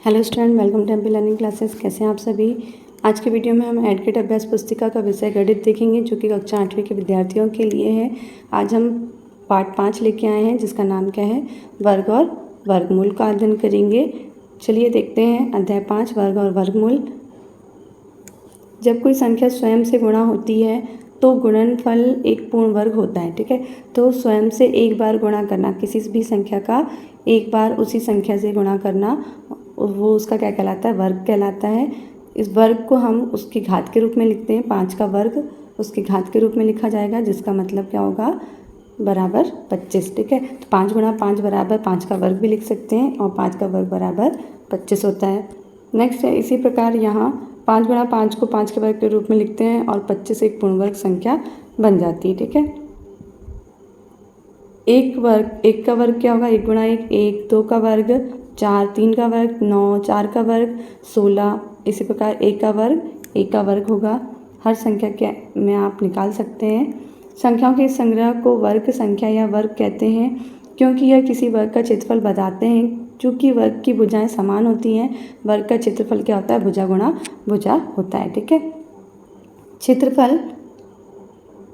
Hello student, welcome to MP learning classes. कैसे हैं आप सभी। आज के वीडियो में हम एडकेट अभ्यास पुस्तिका का विषय गणित देखेंगे, जो कि कक्षा 8वीं के विद्यार्थियों के लिए है। आज हम पार्ट 5 लेके आए हैं, जिसका नाम क्या है, वर्ग और वर्गमूल का अध्ययन करेंगे। चलिए देखते हैं अध्याय 5, वर्ग और वर्गमूल। जब कोई संख्या स्वयं से गुणा होती है तो गुणनफल एक पूर्ण वर्ग होता है। ठीक है, तो स्वयं से एक बार गुणा करना, किसी भी संख्या का एक बार उसी संख्या से गुणा करना, वो उसका क्या कहलाता है, वर्ग कहलाता है। इस वर्ग को हम उसकी घात के रूप में लिखते हैं। 5 का वर्ग उसकी घात के रूप में लिखा जाएगा, जिसका मतलब क्या होगा, बराबर 25। ठीक है, तो 5 गुणा 5 बराबर 5 का वर्ग भी लिख सकते हैं, और 5 का वर्ग बराबर 25 होता है। नेक्स्ट है, इसी प्रकार यहाँ 5 गुणा 5 को 5 के वर्ग के रूप में लिखते हैं, और 25 एक पूर्ण वर्ग संख्या बन जाती है। ठीक है, एक का वर्ग क्या होगा, 1 गुणा 1 1, 2 का वर्ग 4, 3 का वर्ग 9, 4 का वर्ग 16। इसी प्रकार 1 का वर्ग होगा। हर संख्या के में आप निकाल सकते हैं। संख्याओं के संग्रह को वर्ग संख्या या वर्ग कहते हैं, क्योंकि यह किसी वर्ग का क्षेत्रफल बताते हैं। चूँकि वर्ग की भुजाएं समान होती हैं, वर्ग का क्षेत्रफल क्या होता है, भुजा गुणा भुजा होता है। ठीक है, क्षेत्रफल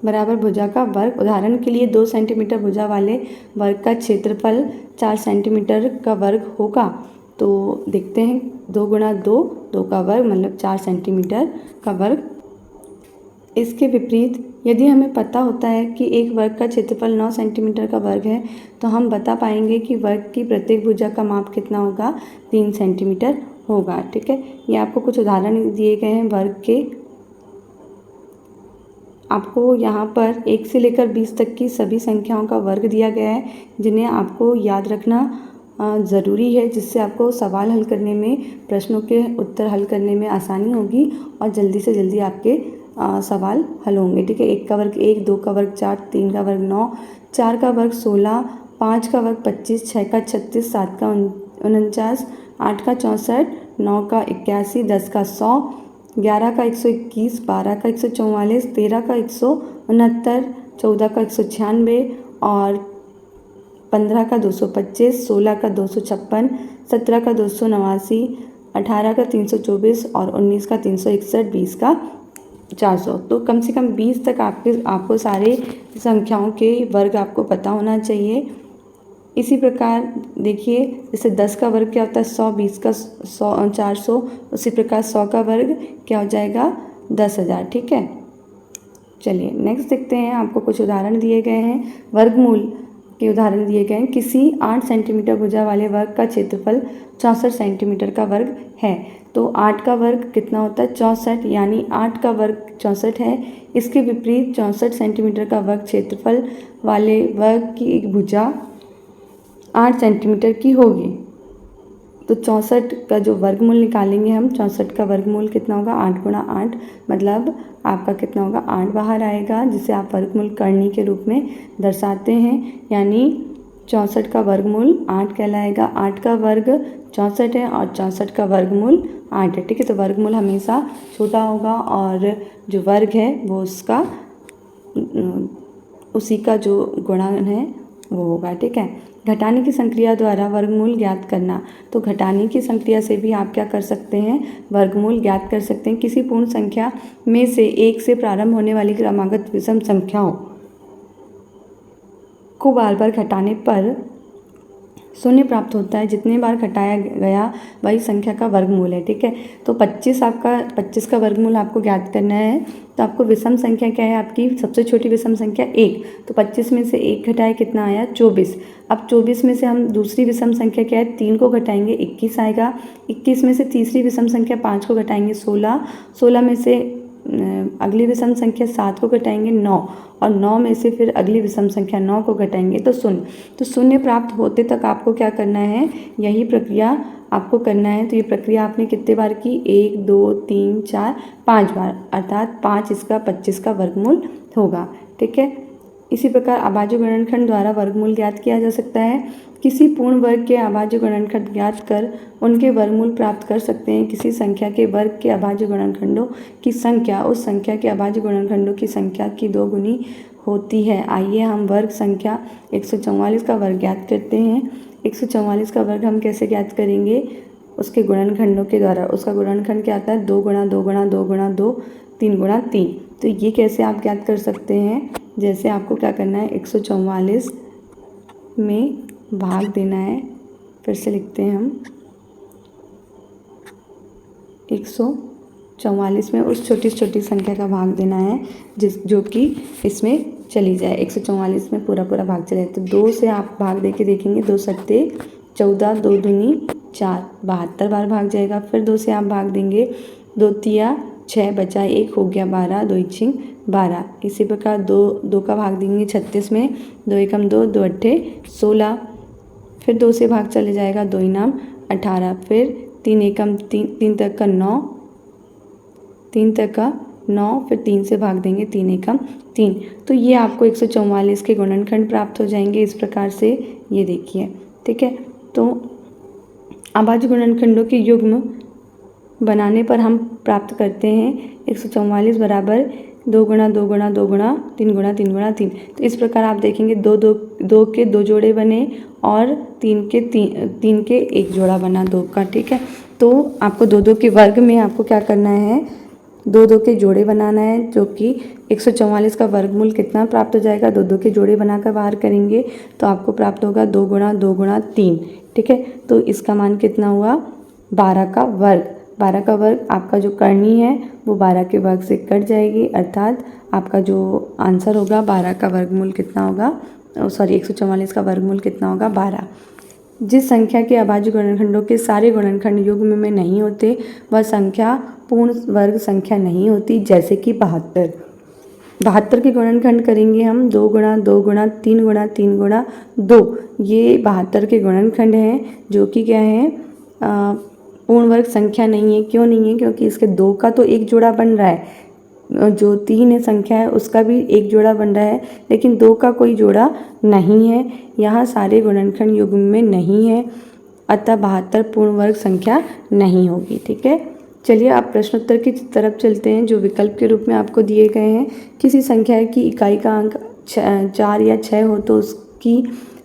बराबर भुजा का वर्ग। उदाहरण के लिए 2 सेंटीमीटर भुजा वाले वर्ग का क्षेत्रफल 4 सेंटीमीटर का वर्ग होगा। तो देखते हैं, 2 गुणा 2, 2 का वर्ग मतलब 4 सेंटीमीटर का वर्ग। इसके विपरीत यदि हमें पता होता है कि एक वर्ग का क्षेत्रफल 9 सेंटीमीटर का वर्ग है, तो हम बता पाएंगे कि वर्ग की प्रत्येक भुजा का माप कितना होगा, 3 सेंटीमीटर होगा। ठीक है, ये आपको कुछ उदाहरण दिए गए हैं वर्ग के। आपको यहाँ पर 1 से लेकर 20 तक की सभी संख्याओं का वर्ग दिया गया है, जिन्हें आपको याद रखना ज़रूरी है, जिससे आपको सवाल हल करने में, प्रश्नों के उत्तर हल करने में आसानी होगी, और जल्दी से जल्दी आपके सवाल हल होंगे। ठीक है, 1 का वर्ग 1, 2 का वर्ग 4, 3 का वर्ग 9, 4 का वर्ग 16, 5 का वर्ग 25, 6 का 36, 7 का 49, 8 का 64, 9 का 81, 10 का 100, 11 का 121, 12 का 144, 13 का 169, 14 का 196, और 15 का 225, 16 का 256, 17 का 289, 18 का 324, और 19 का 361, 20 का 400। तो कम से कम 20 तक आपको सारे संख्याओं के वर्ग आपको पता होना चाहिए। इसी प्रकार देखिए, जैसे 10 का वर्ग क्या होता है, 100, 20 का 100 400, उसी प्रकार 100 का वर्ग क्या हो जाएगा, 10,000। ठीक है, चलिए नेक्स्ट देखते हैं। आपको कुछ उदाहरण दिए गए हैं, वर्गमूल के उदाहरण दिए गए हैं। किसी 8 सेंटीमीटर भुजा वाले वर्ग का क्षेत्रफल 64 सेंटीमीटर का वर्ग है, तो 8 का वर्ग कितना होता है, 64, यानी 8 का वर्ग 64 है। इसके विपरीत 64 सेंटीमीटर का वर्ग क्षेत्रफल वाले वर्ग की एक भुजा 8 सेंटीमीटर की होगी। तो 64 का जो वर्गमूल निकालेंगे हम, 64 का वर्गमूल कितना होगा, 8 गुणा 8, मतलब आपका कितना होगा, 8 बाहर आएगा, जिसे आप वर्गमूल करनी के रूप में दर्शाते हैं। यानी 64 का वर्गमूल 8 कहलाएगा। 8 का वर्ग 64 है, और 64 का वर्गमूल 8 है। ठीक है, तो वर्गमूल हमेशा छोटा होगा, और जो वर्ग है वो उसका उसी का जो गुणन है वो होगा। ठीक है, घटाने की संक्रिया द्वारा वर्गमूल ज्ञात करना। तो घटाने की संक्रिया से भी आप क्या कर सकते हैं, वर्गमूल ज्ञात कर सकते हैं। किसी पूर्ण संख्या में से 1 से प्रारंभ होने वाली क्रमागत विषम संख्याओं को बार बार घटाने पर शून्य प्राप्त होता है। जितने बार घटाया गया वही संख्या का वर्गमूल है। ठीक है, तो 25 का वर्गमूल आपको ज्ञात करना है। तो आपको विषम संख्या क्या है, आपकी सबसे छोटी विषम संख्या 1, तो 25 में से 1 घटाए कितना आया, 24। अब 24 में से हम दूसरी विषम संख्या क्या है, 3 को घटाएंगे 21 आएगा। 21 में से तीसरी विषम संख्या 5 को घटाएंगे 16, 16 में से अगली विषम संख्या 7 को घटाएंगे 9, और 9 में से फिर अगली विषम संख्या 9 को घटाएंगे तो 0। तो 0 प्राप्त होते तक आपको क्या करना है, यही प्रक्रिया आपको करना है। तो ये प्रक्रिया आपने कितने बार की, 1 2 3 4 5 बार, अर्थात 5 इसका 25 का वर्गमूल होगा। ठीक है, इसी प्रकार अभाज्य गुणनखंड द्वारा वर्गमूल ज्ञात किया जा सकता है। किसी पूर्ण वर्ग के अभाज्य गुणनखंड ज्ञात कर उनके वर्गमूल प्राप्त कर सकते हैं। किसी संख्या के वर्ग के अभाज्य गुणनखंडों की संख्या उस संख्या के अभाज्य गुणनखंडों की संख्या की 2 गुनी होती है। आइए हम वर्ग संख्या 144 का वर्ग ज्ञात करते हैं। 144 का वर्ग हम कैसे ज्ञात करेंगे? उसके गुणनखंडों के द्वारा। उसका गुणनखंड क्या आता है? 2 गुणा 2 गुणा 2 गुणा 2, 3 गुणा 3। तो ये कैसे आप ज्ञात कर सकते हैं? जैसे आपको क्या करना है, 144 में भाग देना है। फिर से लिखते हैं हम 144 में उस छोटी छोटी संख्या का भाग देना है जो कि इसमें चली जाए। 144 में पूरा पूरा भाग चले तो 2 से आप भाग दे के देखेंगे। 2 सत्ते 14, 2 दूनी 4, 72 बार भाग जाएगा। फिर 2 से आप भाग देंगे, 2 तिया 6, बचा 1, हो गया 12, 2 इचिंग 12। इसी प्रकार 2 का भाग देंगे 36 में, 2 एकम 2, 2 अट्ठे 16। फिर 2 से भाग चले जाएगा, 2 इनाम 18। फिर 3 एकम 3, 3 तक का 9, 3 तक का 9। फिर 3 से भाग देंगे, 3 एकम 3। तो ये आपको 144 के गुणनखंड प्राप्त हो जाएंगे इस प्रकार से। ये देखिए, ठीक है। तो अभाज्य गुणनखंडों के युग्म बनाने पर हम प्राप्त करते हैं 144 बराबर 2 गुणा 2 गुणा 2 गुणा 3 गुणा 3 गुणा 3। तो इस प्रकार आप देखेंगे 2 के 2 जोड़े बने और 3 के 1 जोड़ा बना 2 का, ठीक है। तो आपको 2 के वर्ग में आपको क्या करना है, 2 के जोड़े बनाना है, जो कि 144 का वर्गमूल कितना प्राप्त हो जाएगा? 2 के जोड़े बनाकर बाहर करेंगे तो आपको प्राप्त होगा 2 गुणा 2 गुणा 3, ठीक है। तो इसका मान कितना हुआ? 12 का वर्ग। 12 का वर्ग आपका जो करनी है वो 12 के वर्ग से कट जाएगी, अर्थात आपका जो आंसर होगा 12 का वर्गमूल कितना होगा, 144 का वर्गमूल कितना होगा? 12। जिस संख्या के अभाज्य गुणनखंडों के सारे गुणनखंड युग्म में नहीं होते वह संख्या पूर्ण वर्ग संख्या नहीं होती। जैसे कि 72 के गुणनखंड करेंगे हम 2 गुणा 2 गुणा 3 गुणा 3 गुणा 2। ये 72 के गुणनखंड हैं जो कि क्या है, पूर्ण वर्ग संख्या नहीं है। क्यों नहीं है? क्योंकि इसके 2 का तो एक जोड़ा बन रहा है, जो 3 संख्या है उसका भी एक जोड़ा बन रहा है, लेकिन 2 का कोई जोड़ा नहीं है। यहाँ सारे गुणनखंड युग्म में नहीं है, अतः 72 पूर्ण वर्ग संख्या नहीं होगी, ठीक है। चलिए आप प्रश्नोत्तर की तरफ चलते हैं जो विकल्प के रूप में आपको दिए गए हैं। किसी संख्या की इकाई का अंक 4 या 6 हो तो उसकी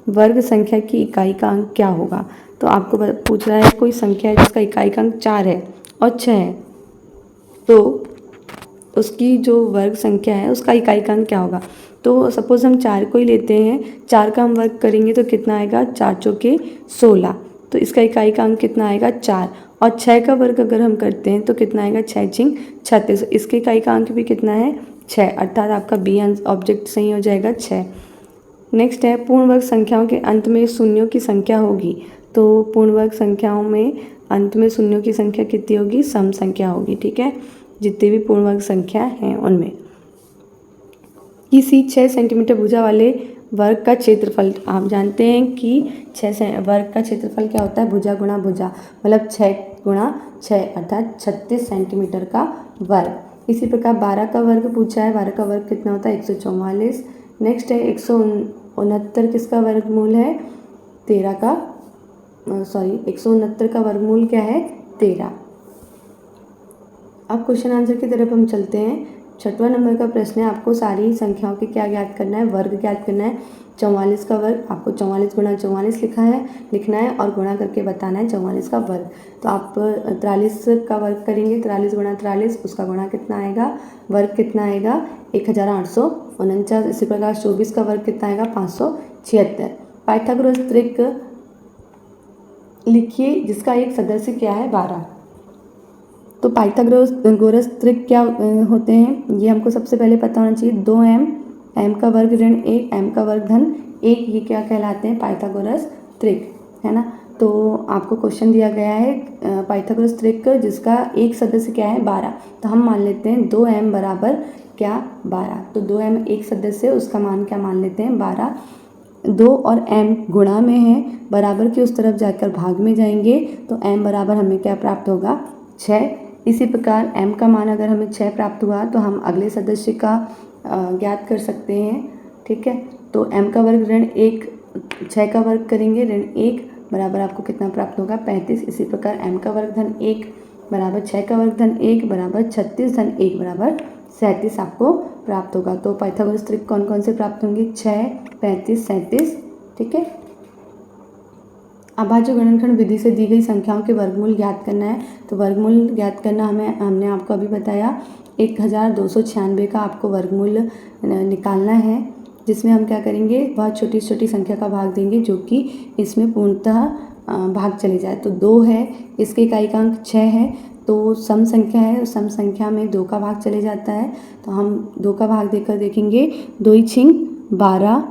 वर्ग संख्या की इकाई का अंक क्या होगा? तो आपको पूछ रहा है कोई संख्या है जिसका इकाई का अंक 4 है और 6 है, तो उसकी जो वर्ग संख्या है उसका इकाई का अंक क्या होगा? तो सपोज़ हम 4 को ही लेते हैं, 4 का हम वर्ग करेंगे तो कितना आएगा? 4 चौके 16। तो इसका इकाई का अंक कितना आएगा? 4। और 6 का वर्ग अगर हम करते हैं तो कितना आएगा? 6 छिंग 36। इसके इकाई का अंक भी कितना है? 6, अर्थात आपका बी ऑब्जेक्ट सही हो जाएगा 6। नेक्स्ट है पूर्ण वर्ग संख्याओं के अंत में शून्यों की संख्या होगी। तो पूर्ण वर्ग संख्याओं में अंत में शून्यों की संख्या कितनी होगी? सम संख्या होगी, ठीक है। जितनी भी पूर्ण वर्ग संख्या हैं उनमें किसी 6 सेंटीमीटर भुजा वाले वर्ग का क्षेत्रफल, आप जानते हैं कि 6 वर्ग का क्षेत्रफल क्या होता है? भुजा गुणा भुजा, मतलब 6 गुणा 6 अर्थात 36 सेंटीमीटर का वर्ग। इसी प्रकार 12 का वर्ग पूछा है, 12 का वर्ग कितना होता है? 144। नेक्स्ट है 169 किसका वर्गमूल है? 169 का वर्गमूल क्या है? 13। अब क्वेश्चन आंसर की तरफ हम चलते हैं। 6वां नंबर का प्रश्न है, आपको सारी संख्याओं के क्या ज्ञात करना है? वर्ग ज्ञात करना है। 44 का वर्ग आपको 44 गुणा 44 लिखना है और गुणा करके बताना है 44 का वर्ग। तो आप 43 का वर्ग करेंगे, 43 गुणा 43, उसका गुणा कितना आएगा? वर्ग कितना आएगा? 1849। इसी प्रकार 24 का वर्ग कितना आएगा? 576। पाइथागोरस त्रिक लिखिए जिसका एक सदस्य क्या है? 12। तो पाइथागोरस त्रिक क्या होते हैं ये हमको सबसे पहले पता होना चाहिए। 2m, m का वर्ग ऋण 1, m का वर्ग धन 1, ये क्या कहलाते हैं? पाइथागोरस त्रिक, है ना। तो आपको क्वेश्चन दिया गया है पाइथागोरस त्रिक जिसका एक सदस्य क्या है? 12। तो हम मान लेते हैं 2m बराबर क्या? 12। तो 2m एक सदस्य, उसका मान क्या मान लेते हैं? 12। 2 और m गुणा में है, बराबर की उस तरफ जाकर भाग में जाएंगे तो m बराबर हमें क्या प्राप्त होगा? 6। इसी प्रकार m का मान अगर हमें 6 प्राप्त हुआ तो हम अगले सदस्य का ज्ञात कर सकते हैं, ठीक है। तो m का वर्ग ऋण 1, 6 का वर्ग करेंगे ऋण 1 बराबर आपको कितना प्राप्त होगा? 35। इसी प्रकार m का वर्ग धन 1 बराबर 6 का वर्ग धन 1 बराबर 36 धन 1 बराबर 37 आपको प्राप्त होगा। तो पाइथागोरस त्रिक कौन कौन से प्राप्त होंगे? 6, 35, 37। ठीक है। अभाज्य गुणनखंड विधि से दी गई संख्याओं के वर्गमूल ज्ञात करना है। तो वर्गमूल ज्ञात करना हमने आपको अभी बताया। 1296 का आपको वर्गमूल निकालना है, जिसमें हम क्या करेंगे, बहुत छोटी छोटी संख्या का भाग देंगे जो कि इसमें पूर्णतः भाग चले जाए। तो 2 है, इसके इकाइकांक 6 है, तो सम संख्या है, सम संख्या में 2 का भाग चले जाता है। तो हम 2 का भाग देकर देखेंगे। 2 × 12,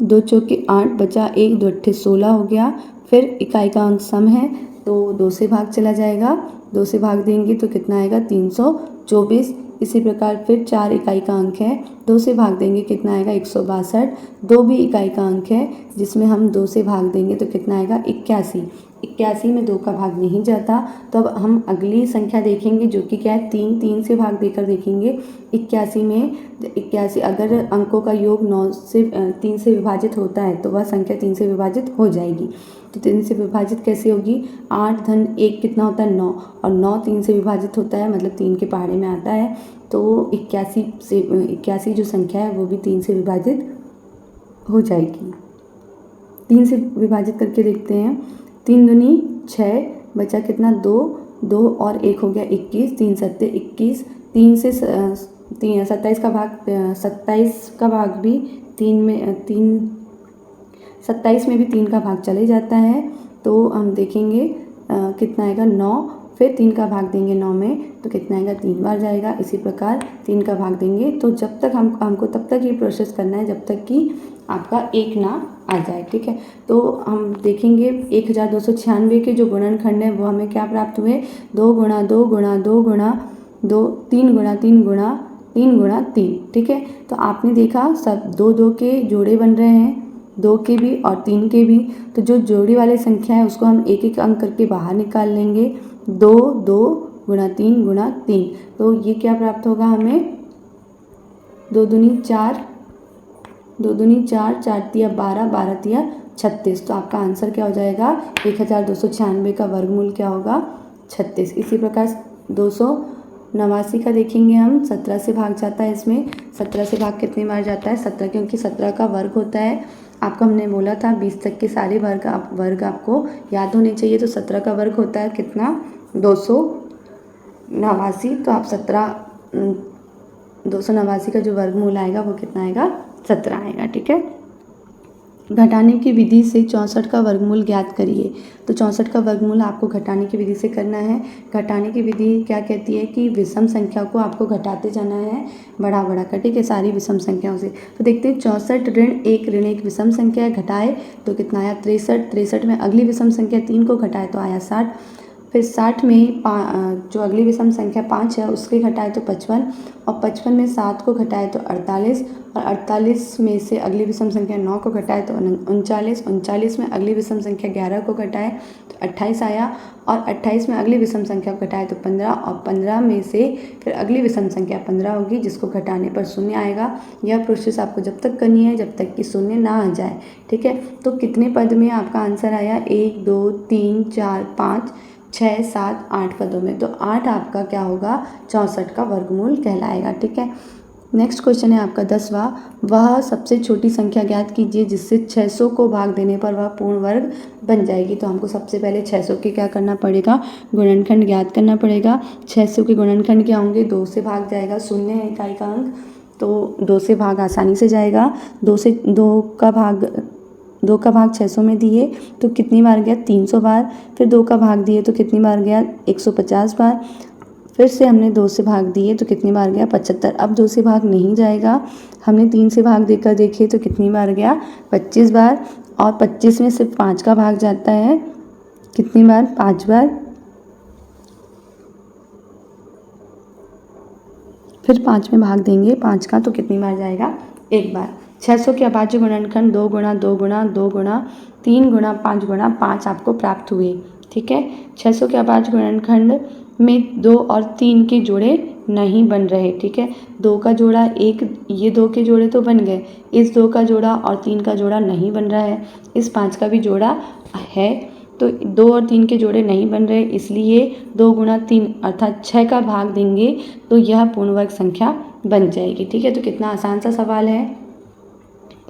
2 × 8, बचा 1, 2 × 16 हो गया। फिर इकाई का अंक सम है, तो 2 से भाग चला जाएगा। 2 से भाग देंगे तो कितना आएगा? 324। इसी प्रकार फिर 4 इकाई का अंक है, 2 से भाग देंगे कितना आएगा? 162। 2 भी इकाई का अंक है, जिसमें हम 2 से भाग देंगे तो कितना आएगा? 81। 81 में 2 का भाग नहीं जाता। तो अब हम अगली संख्या देखेंगे जो कि क्या है? 3 से भाग देकर देखेंगे। 81 में 81 अगर अंकों का योग 3 से विभाजित होता है तो वह संख्या 3 से विभाजित हो जाएगी। तो 3 से विभाजित कैसे होगी? 8 धन 1 कितना होता है? 9, और 9 3 से विभाजित होता है, मतलब 3 के पहाड़े में आता है। तो 81 जो संख्या है वो भी 3 से विभाजित हो जाएगी। 3 से विभाजित करके देखते हैं। 3 दूनी 6, बचा कितना? 2 और 1 हो गया 21, 3 सत्ते 21। 3 से 27 का भाग 27 का भाग भी 27 में भी 3 का भाग चले जाता है। तो हम देखेंगे कितना आएगा? 9। फिर 3 का भाग देंगे 9 में तो कितना आएगा? 3 बार जाएगा। इसी प्रकार 3 का भाग देंगे। तो जब तक हमको तब तक ये प्रोसेस करना है जब तक कि आपका 1 ना आ जाए। ठीक है। तो हम देखेंगे 1296 के जो गुणनखंड है वो हमें क्या प्राप्त हुए? 2 × 2 × 2 × 2, 3 × 3 × 3 × 3। ठीक है। तो आपने देखा सब 2 के जोड़े बन रहे हैं, 2 के भी और 3 के भी। तो जो जोड़ी वाली संख्या है उसको हम एक एक अंक करके बाहर निकाल लेंगे। 2 2 × 3 × 3। तो ये क्या प्राप्त होगा हमें? 2 दूनी 4, 2 दूनी 4, 4 तिया 12, 12 तिया 36। तो आपका आंसर क्या हो जाएगा? 1296 का वर्गमूल क्या होगा? 36। इसी प्रकार 289 का देखेंगे हम। 17 से भाग जाता है इसमें। 17 से भाग कितनी बार जाता है? 17, क्योंकि 17 का वर्ग होता है। आपको हमने बोला था 20 तक के सारे वर्ग आपको याद होने चाहिए। तो 17 का वर्ग होता है कितना? 289। तो आप 289 का जो वर्गमूल आएगा वो कितना आएगा? 17 आएगा। ठीक है। घटाने की विधि से 64 का वर्गमूल ज्ञात करिए। तो 64 का वर्गमूल आपको घटाने की विधि से करना है। घटाने की विधि क्या कहती है कि विषम संख्या को आपको घटाते जाना है बढ़ा कर। ठीक है, सारी विषम संख्याओं से। तो देखते हैं 64 ऋण 1 विषम संख्या है, घटाए तो कितना आया? 63। 63 में अगली विषम संख्या 3 को घटाए तो आया 60। फिर 60 में जो अगली विषम संख्या 5 है उसके घटाए तो 55, और 55 में 7 को घटाए तो 48, और 48 में से अगली विषम संख्या 9 को घटाए तो 39, 39 में अगली विषम संख्या 11 को घटाए तो 28 आया, और 28 में अगली विषम संख्या को घटाए तो 15, और 15 में से फिर अगली विषम संख्या 15 होगी जिसको घटाने पर शून्य आएगा। यह प्रोसेस आपको जब तक करनी है जब तक कि शून्य ना आ जाए। ठीक है। तो कितने पद में आपका आंसर आया? 1 2 3 4 5 6 7 8 पदों में। तो 8 आपका क्या होगा? 64 का वर्गमूल कहलाएगा। ठीक है। नेक्स्ट क्वेश्चन है आपका 10वां। वह सबसे छोटी संख्या ज्ञात कीजिए जिससे 600 को भाग देने पर वह पूर्ण वर्ग बन जाएगी। तो हमको सबसे पहले 600 के क्या करना पड़ेगा? गुणनखंड ज्ञात करना पड़ेगा। 600 के गुणनखंड क्या होंगे? 2 से भाग जाएगा, शून्य है इकाई का अंक, तो 2 से भाग आसानी से जाएगा। 2 का भाग 600 में दिए तो कितनी बार गया? 300 बार। फिर 2 का भाग दिए तो कितनी बार गया? 150 बार। फिर से हमने 2 से भाग दिए तो कितनी बार गया? 75। अब 2 से भाग नहीं जाएगा, हमने 3 से भाग देकर देखे तो कितनी बार गया? 25 बार। और 25 में सिर्फ 5 का भाग जाता है, कितनी बार? 5 बार। फिर 5 में भाग देंगे 5 का तो कितनी बार जाएगा? 1 बार। 600 के अभाज्य गुणनखंड 2 × 2 × 2 × 3 × 5 × 5 आपको प्राप्त हुए। ठीक है। 600 के अभाज्य गुणनखंड में 2 और 3 के जोड़े नहीं बन रहे। ठीक है। 2 का जोड़ा ये 2 के जोड़े तो बन गए, इस 2 का जोड़ा और 3 का जोड़ा नहीं बन रहा है। इस 5 का भी जोड़ा है, तो 2 और 3 के जोड़े नहीं बन रहे, इसलिए 2 × 3 अर्थात 6 का भाग देंगे तो यह पूर्ण वर्ग संख्या बन जाएगी। ठीक है, तो कितना आसान सा सवाल है।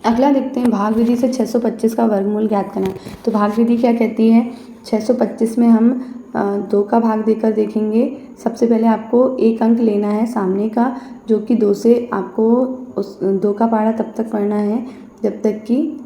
अगला देखते हैं, भाग विधि से 625 का वर्गमूल ज्ञात करना। तो भाग विधि क्या कहती है, 625 में हम 2 का भाग देकर देखेंगे। सबसे पहले आपको एक अंक लेना है सामने का, जो कि 2 से आपको उस 2 का पहाड़ा तब तक पढ़ना है जब तक कि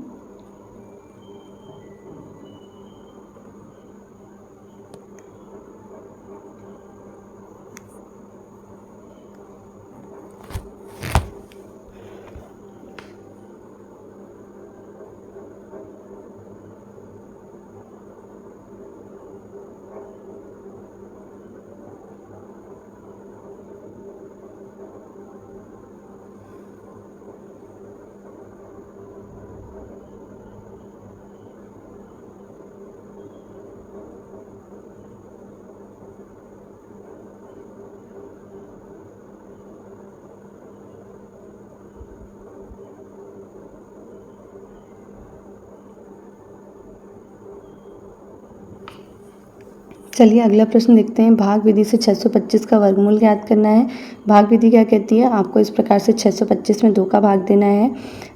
चलिए अगला प्रश्न देखते हैं। भाग विधि से 625 का वर्गमूल ज्ञात करना है। भाग विधि क्या कहती है, आपको इस प्रकार से 625 में 2 का भाग देना है।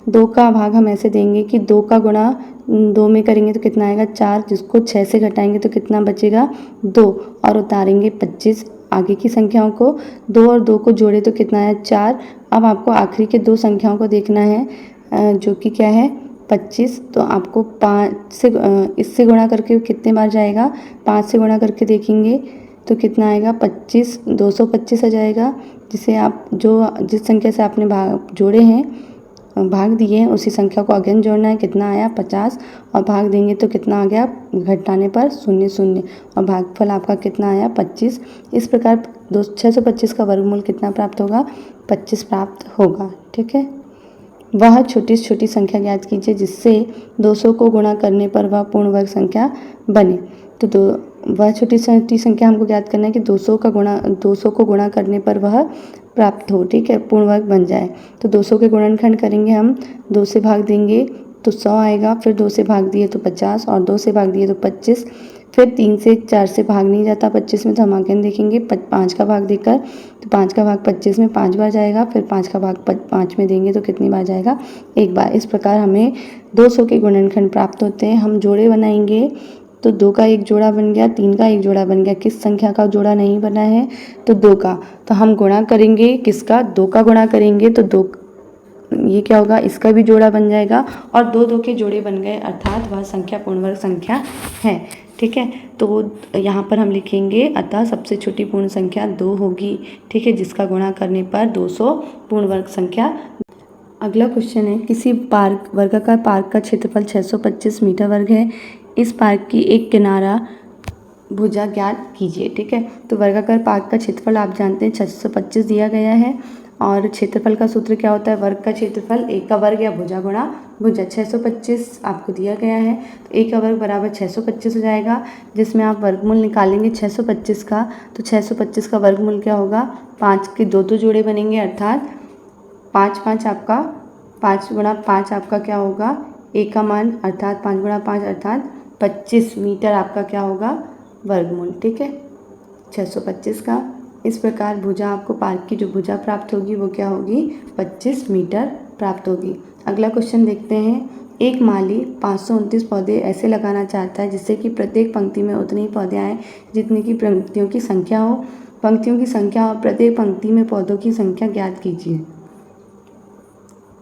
2 का भाग हम ऐसे देंगे कि 2 का गुणा 2 में करेंगे तो कितना आएगा 4, जिसको 6 से घटाएंगे तो कितना बचेगा 2, और उतारेंगे 25 आगे की संख्याओं को। 2 और 2 को जोड़े तो कितना है 4। अब आपको आखिरी के 2 संख्याओं को देखना है, जो कि क्या है 25। तो आपको 5 से इससे गुणा करके कितने बार जाएगा, 5 से गुणा करके देखेंगे तो कितना आएगा 25, 225 आ जाएगा। जिसे आप जिस संख्या से आपने भाग जोड़े हैं, भाग दिए हैं, उसी संख्या को अगेन जोड़ना है। कितना आया 50, और भाग देंगे तो कितना आ गया, घटाने पर 0 0, और भागफल आपका कितना आया 25। इस प्रकार 625 का वर्गमूल कितना प्राप्त होगा, 25 प्राप्त होगा। ठीक है, वह छोटी से छोटी संख्या ज्ञात कीजिए जिससे 200 को गुणा करने पर वह पूर्ण वर्ग संख्या बने। तो वह छोटी छोटी संख्या हमको ज्ञात करना है कि 200 को गुणा करने पर वह प्राप्त हो। ठीक है, पूर्ण वर्ग बन जाए। तो 200 के गुणनखंड करेंगे हम, 2 से भाग देंगे तो 100 आएगा, फिर 2 से भाग दिए तो 50, और 2 से भाग दिए तो 25, फिर 3 से 4 से भाग नहीं जाता 25 में, तो हम आगे देखेंगे 5 का भाग देकर। तो 5 का भाग 25 में 5 बार जाएगा, फिर 5 का भाग 5 में देंगे तो कितनी बार जाएगा, 1 बार। इस प्रकार हमें 200 के गुणनखंड प्राप्त होते हैं। हम जोड़े बनाएंगे तो 2 का एक जोड़ा बन गया, 3 का एक जोड़ा बन गया। किस संख्या का जोड़ा नहीं बना है, तो 2 का। तो हम गुणा करेंगे किसका, 2 का गुणा करेंगे तो 2 ये क्या होगा, इसका भी जोड़ा बन जाएगा, और 2 2 के जोड़े बन गए, अर्थात वह संख्या पूर्ण वर्ग संख्या है। ठीक है, तो यहाँ पर हम लिखेंगे अतः सबसे छोटी पूर्ण संख्या 2 होगी। ठीक है, जिसका गुणा करने पर 200 पूर्ण वर्ग संख्या। अगला क्वेश्चन है, किसी वर्गाकार पार्क का क्षेत्रफल 625 मीटर वर्ग है। इस पार्क की एक किनारा भुजा ज्ञात कीजिए। ठीक है, तो वर्गाकार पार्क का क्षेत्रफल आप जानते हैं 625 दिया गया है, और क्षेत्रफल का सूत्र क्या होता है, वर्ग का क्षेत्रफल एक का वर्ग या भुजा गुणा भुजा। 625 आपको दिया गया है, तो एक का वर्ग बराबर 625 हो जाएगा, जिसमें आप वर्गमूल निकालेंगे 625 का। तो 625 का वर्गमूल क्या होगा, 5 के 2 जोड़े बनेंगे, अर्थात 5 5 आपका 5 गुणा 5 आपका क्या होगा, एक का मान, अर्थात 5 गुणा 5 अर्थात 25 मीटर आपका क्या होगा, वर्गमूल। ठीक है, 625 का। इस प्रकार भुजा आपको पार्क की जो भुजा प्राप्त होगी वो क्या होगी, 25 मीटर प्राप्त होगी। अगला क्वेश्चन देखते हैं, एक माली 529 पौधे ऐसे लगाना चाहता है जिससे कि प्रत्येक पंक्ति में उतने ही पौधे आएँ जितनी की पंक्तियों की संख्या हो। पंक्तियों की संख्या और प्रत्येक पंक्ति में पौधों की संख्या ज्ञात कीजिए।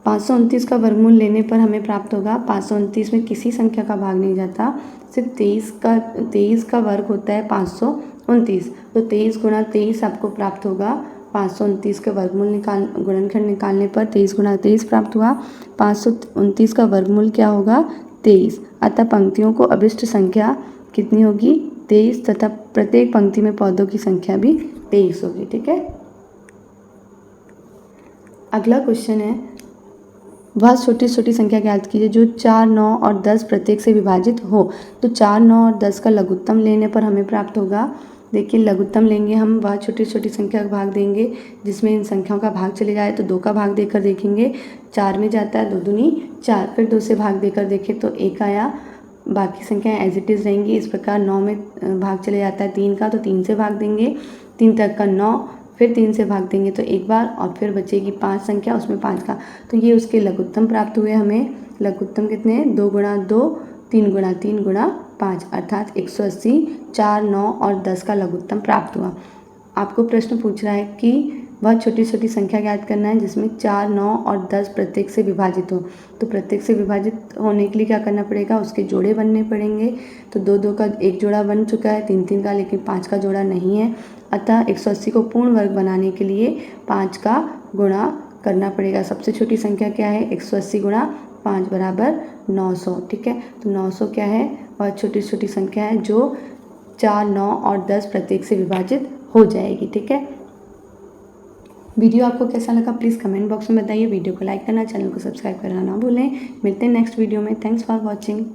529 का वर्गमूल लेने पर हमें प्राप्त होगा, 529 में किसी संख्या का भाग नहीं जाता, सिर्फ 23 का वर्ग होता है 529। तो 23 गुणा 23 आपको प्राप्त होगा। 529 का वर्गमूल गुणनखंड निकालने पर 23 गुणा 23 प्राप्त हुआ। 529 का वर्गमूल क्या होगा, 23। अतः पंक्तियों को अभिष्ट संख्या कितनी होगी, 23, तथा प्रत्येक पंक्ति में पौधों की संख्या भी 23 होगी। ठीक है, अगला क्वेश्चन है, वह छोटी छोटी संख्या ज्ञात कीजिए जो 4, 9 और 10 प्रत्येक से विभाजित हो। तो 4, 9 और 10 का लघुत्तम लेने पर हमें प्राप्त होगा, देखिए लघुत्तम लेंगे हम, वह छोटी छोटी संख्या का भाग देंगे जिसमें इन संख्याओं का भाग चले जाए। तो 2 का भाग देकर देखेंगे, 4 में जाता है 2 दूनी 4, फिर 2 से भाग देकर देखें तो 1 आया, बाकी संख्याएं एज इट इज़ रहेंगी। इस प्रकार 9 में भाग चले जाता है 3 का, तो 3 से भाग देंगे, 3 तक का 9, फिर 3 से भाग देंगे तो एक बार, और फिर बचेगी 5 संख्या, उसमें 5 का, तो ये उसके लघुत्तम प्राप्त हुए हमें। लघुत्तम कितने हैं? 2 गुणा 2, 3 गुणा 3 गुणा 5, अर्थात 180, 4, 9 और 10 का लघुत्तम प्राप्त हुआ। आपको प्रश्न पूछ रहा है कि वह छोटी छोटी संख्या ज्ञात करना है जिसमें 4, 9 और 10 प्रत्येक से विभाजित हो। तो प्रत्येक से विभाजित होने के लिए क्या करना पड़ेगा? उसके जोड़े बनने पड़ेंगे। तो 2 2 का एक जोड़ा बन चुका है, 3 3 का, लेकिन 5 का जोड़ा नहीं है। अतः 180 को पूर्ण वर्ग बनाने के लिए 5 का गुणा करना पड़ेगा। सबसे छोटी संख्या क्या है? 180 गुणा 5 बराबर 900। ठीक है, तो 900 क्या है? वह छोटी छोटी संख्या है जो 4, 9 और 10 प्रत्येक से विभाजित हो जाएगी। ठीक है, वीडियो आपको कैसा लगा प्लीज़ कमेंट बॉक्स में बताइए। वीडियो को लाइक करना, चैनल को सब्सक्राइब करना ना भूलें। मिलते हैं नेक्स्ट वीडियो में। Thanks for watching.